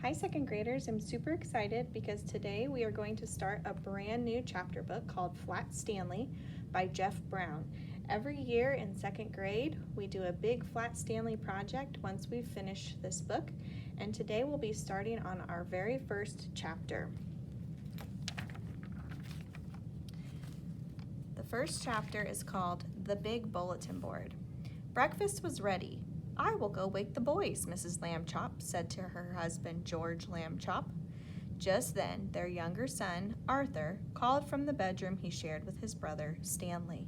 Hi, second graders. I'm super excited because today we are going to start a brand new chapter book called Flat Stanley by Jeff Brown. Every year in second grade, we do a big Flat Stanley project once we finish this book, and today we'll be starting on our very first chapter. The first chapter is called The Big Bulletin Board. Breakfast was ready. I will go wake the boys, Mrs. Lambchop said to her husband, George Lambchop. Just then, their younger son, Arthur, called from the bedroom he shared with his brother, Stanley.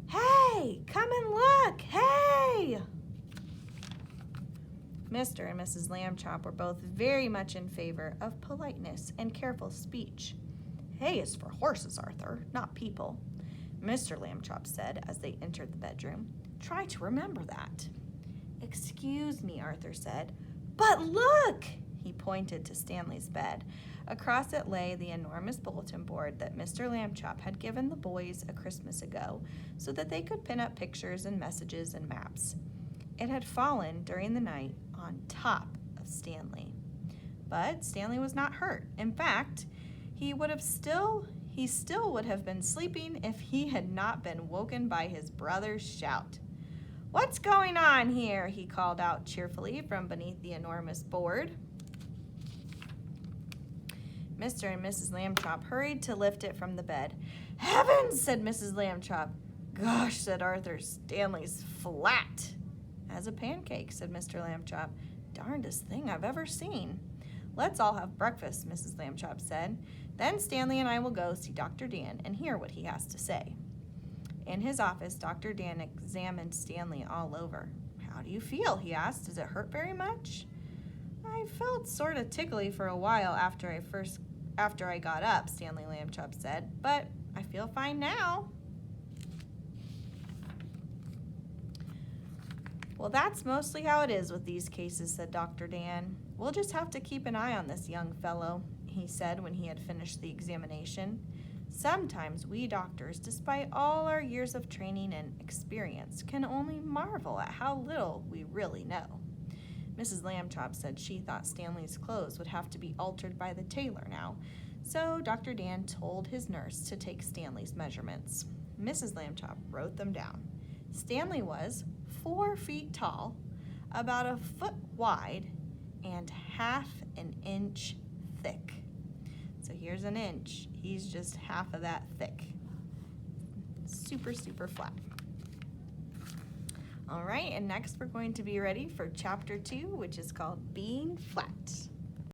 Hey, come and look, hey! Mr. and Mrs. Lambchop were both very much in favor of politeness and careful speech. Hay is for horses, Arthur, not people, Mr. Lambchop said as they entered the bedroom. Try to remember that. Excuse me, Arthur said. But look! He pointed to Stanley's bed. Across it lay the enormous bulletin board that Mr. Lambchop had given the boys a Christmas ago so that they could pin up pictures and messages and maps. It had fallen during the night on top of Stanley. But Stanley was not hurt. In fact, he still would have been sleeping if he had not been woken by his brother's shout. What's going on here? He called out cheerfully from beneath the enormous board. Mr. and Mrs. Lambchop hurried to lift it from the bed. Heavens, said Mrs. Lambchop. Gosh, said Arthur, Stanley's flat as a pancake, said Mr. Lambchop. Darndest thing I've ever seen. Let's all have breakfast, Mrs. Lambchop said. Then Stanley and I will go see Dr. Dan and hear what he has to say. In his office, Dr. Dan examined Stanley all over. How do you feel? He asked. Does it hurt very much? I felt sort of tickly for a while after I got up, Stanley Lambchop said, but I feel fine now. Well, that's mostly how it is with these cases, said Dr. Dan. We'll just have to keep an eye on this young fellow, he said when he had finished the examination. Sometimes we doctors, despite all our years of training and experience, can only marvel at how little we really know. Mrs. Lambchop said she thought Stanley's clothes would have to be altered by the tailor now, so Dr. Dan told his nurse to take Stanley's measurements. Mrs. Lambchop wrote them down. Stanley was 4 feet tall, about a foot wide, and half an inch thick. So here's an inch. He's just half of that thick. Super, super flat. All right, and next we're going to be ready for chapter 2, which is called Being Flat.